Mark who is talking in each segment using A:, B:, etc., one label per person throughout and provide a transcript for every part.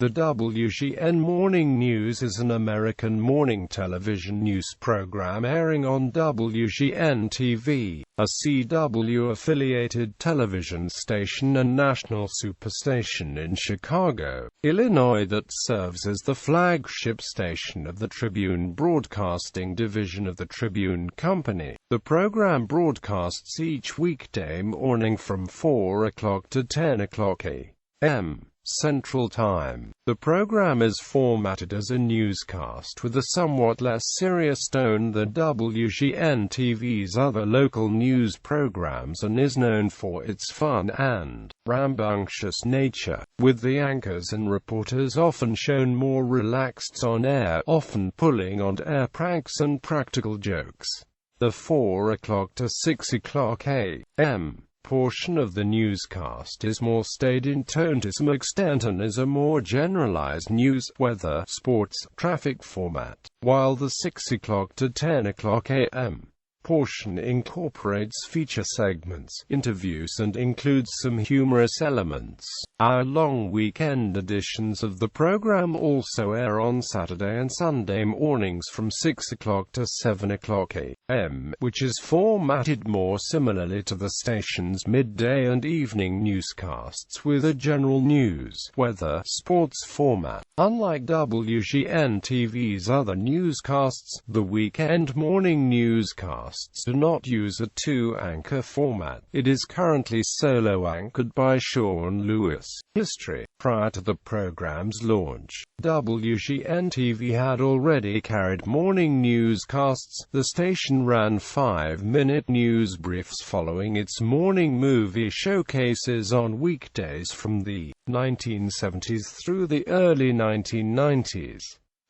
A: The WGN Morning News is an American morning television news program airing on WGN-TV, a CW-affiliated television station and national superstation in Chicago, Illinois that serves as the flagship station of the Tribune Broadcasting division of the Tribune Company. The program broadcasts each weekday morning from 4 o'clock to 10 o'clock a.m. Central Time. The program is formatted as a newscast with a somewhat less serious tone than WGN-TV's other local news programs and is known for its fun and rambunctious nature, with the anchors and reporters often shown more relaxed on air, often pulling on-air pranks and practical jokes. The 4 o'clock to 6 o'clock a.m. portion of the newscast is more staid in tone to some extent and is a more generalized news, weather, sports, traffic format, while the 6 o'clock to 10 o'clock a.m. portion incorporates feature segments, interviews and includes some humorous elements. Hour-long weekend editions of the program also air on Saturday and Sunday mornings from 6 o'clock to 7 o'clock a.m., which is formatted more similarly to the station's midday and evening newscasts with a general news, weather, sports format. Unlike WGN-TV's other newscasts, the weekend morning newscasts do not use a two-anchor format. It is currently solo-anchored by Sean Lewis. History. Prior to the program's launch, WGN-TV had already carried morning newscasts. The station ran 5-minute news briefs following its morning movie showcases on weekdays from the 1970s through the early 1990s.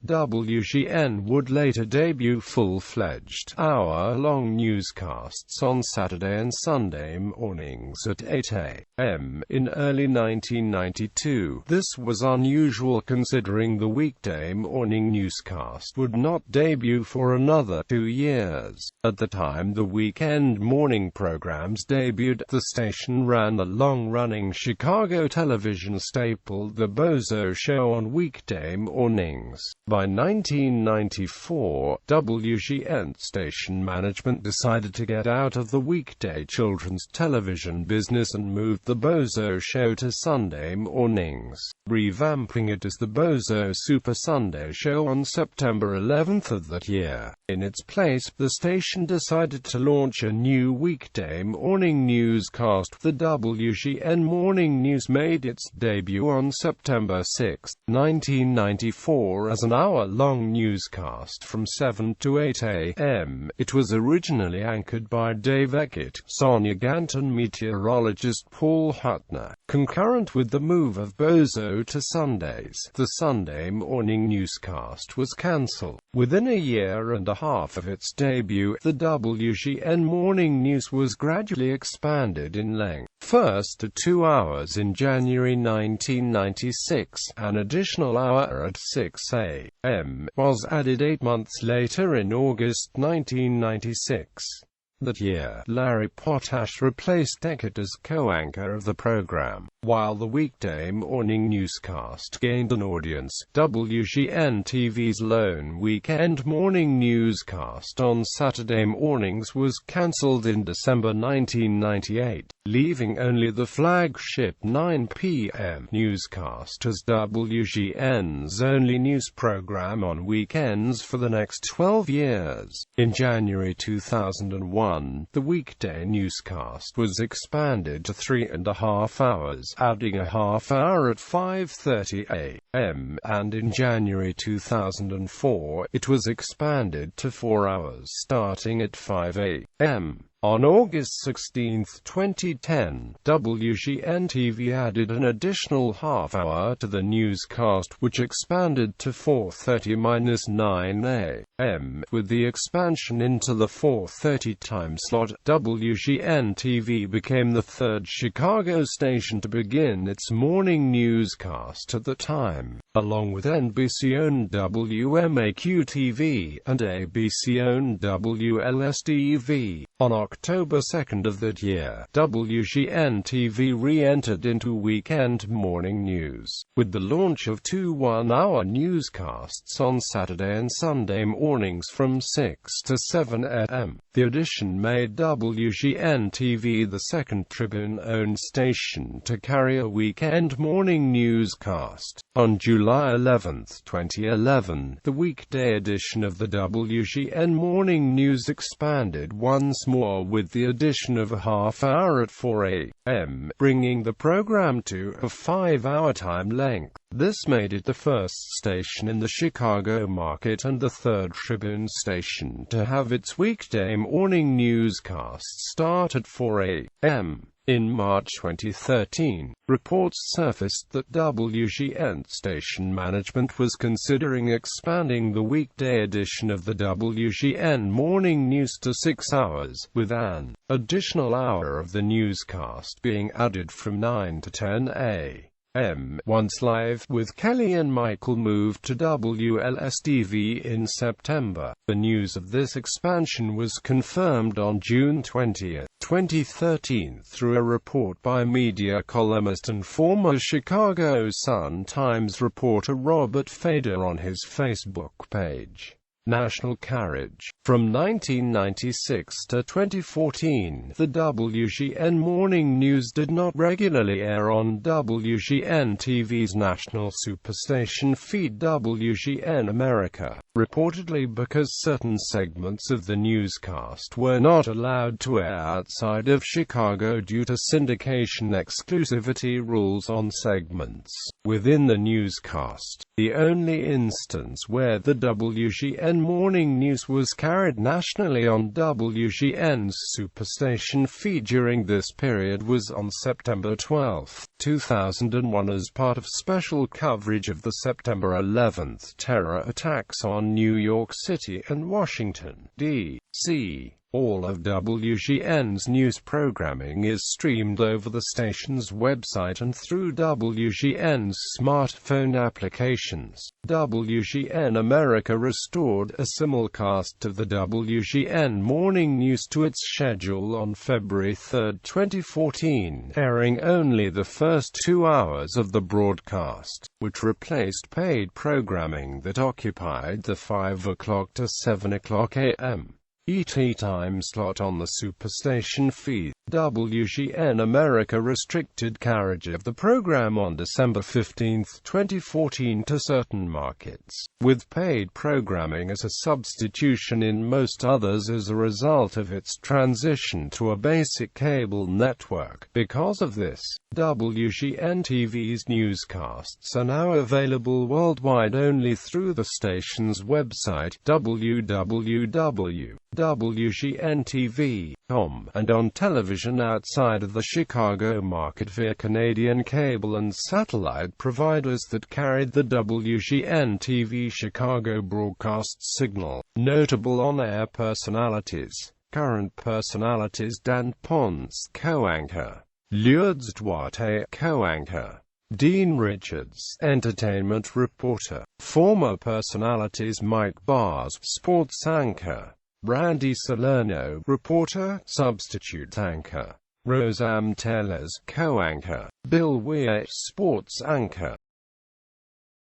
A: WGN would later debut full-fledged, hour-long newscasts on Saturday and Sunday mornings at 8 a.m. in early 1992. This was unusual considering the weekday morning newscast would not debut for another 2 years. At the time the weekend morning programs debuted, the station ran the long-running Chicago television staple The Bozo Show on weekday mornings. By 1994, WGN station management decided to get out of the weekday children's television business and moved The Bozo Show to Sunday mornings, revamping it as The Bozo Super Sunday Show on September 11th of that year. In its place, the station decided to launch a new weekday morning newscast. The WGN Morning News made its debut on September 6, 1994 as an hour-long newscast from 7 to 8 a.m. It was originally anchored by Dave Eckert, Sonia Gant and meteorologist Paul Hutner. Concurrent with the move of Bozo to Sundays, the Sunday morning newscast was cancelled. Within a year and a half of its debut, the WGN Morning News was gradually expanded in length. First to 2 hours in January 1996, an additional hour at 6 a.m. was added 8 months later in August 1996. That year, Larry Potash replaced Eckert as co-anchor of the program. While the weekday morning newscast gained an audience, WGN-TV's lone weekend morning newscast on Saturday mornings was cancelled in December 1998, leaving only the flagship 9 p.m. newscast as WGN's only news program on weekends for the next 12 years. In January 2001, the weekday newscast was expanded to 3.5 hours, adding a half hour at 5:30 a.m., and in January 2004, it was expanded to 4 hours starting at 5 a.m. On August 16, 2010, WGN-TV added an additional half-hour to the newscast, which expanded to 4:30–9 a.m. With the expansion into the 4:30 time slot, WGN-TV became the third Chicago station to begin its morning newscast at the time, along with NBC-owned WMAQ-TV and ABC-owned WLSD-TV. On October 2 of that year, WGN-TV re-entered into weekend morning news, with the launch of two one-hour newscasts on Saturday and Sunday mornings from 6 to 7 a.m. The addition made WGN-TV the second Tribune-owned station to carry a weekend morning newscast. On July 11, 2011, the weekday edition of the WGN Morning News expanded once more with the addition of a half-hour at 4 a.m., bringing the program to a 5-hour time length. This made it the first station in the Chicago market and the third Tribune station to have its weekday morning newscast start at 4 a.m. In March 2013, reports surfaced that WGN station management was considering expanding the weekday edition of the WGN Morning News to 6 hours, with an additional hour of the newscast being added from 9 to 10 a.m. Once Live with Kelly and Michael moved to WLS-TV in September. The news of this expansion was confirmed on June 20, 2013 through a report by media columnist and former Chicago Sun-Times reporter Robert Fader on his Facebook page. National carriage. From 1996 to 2014, the WGN Morning News did not regularly air on WGN-TV's national superstation feed WGN America, reportedly because certain segments of the newscast were not allowed to air outside of Chicago due to syndication exclusivity rules on segments within the newscast. The only instance where the WGN Morning News was carried nationally on WGN's superstation feed during this period was on September 12, 2001 as part of special coverage of the September 11 terror attacks on New York City and Washington, D.C. All of WGN's news programming is streamed over the station's website and through WGN's smartphone applications. WGN America restored a simulcast of the WGN Morning News to its schedule on February 3, 2014, airing only the first 2 hours of the broadcast, which replaced paid programming that occupied the 5 o'clock to 7 o'clock a.m. ET time slot on the superstation feed. WGN America restricted carriage of the program on December 15, 2014 to certain markets, with paid programming as a substitution in most others as a result of its transition to a basic cable network. Because of this, WGN-TV's newscasts are now available worldwide only through the station's website, www.wgntv.com, and on television outside of the Chicago market via Canadian cable and satellite providers that carried the WGN-TV Chicago broadcast signal. Notable on-air personalities. Current personalities: Dan Ponce, co-anchor; Lourdes Duarte, co-anchor; Dean Richards, entertainment reporter. Former personalities: Mike Bars, sports anchor; Brandy Salerno, reporter, substitute anchor; Roseanne Tellers, co-anchor; Bill Weir, sports anchor.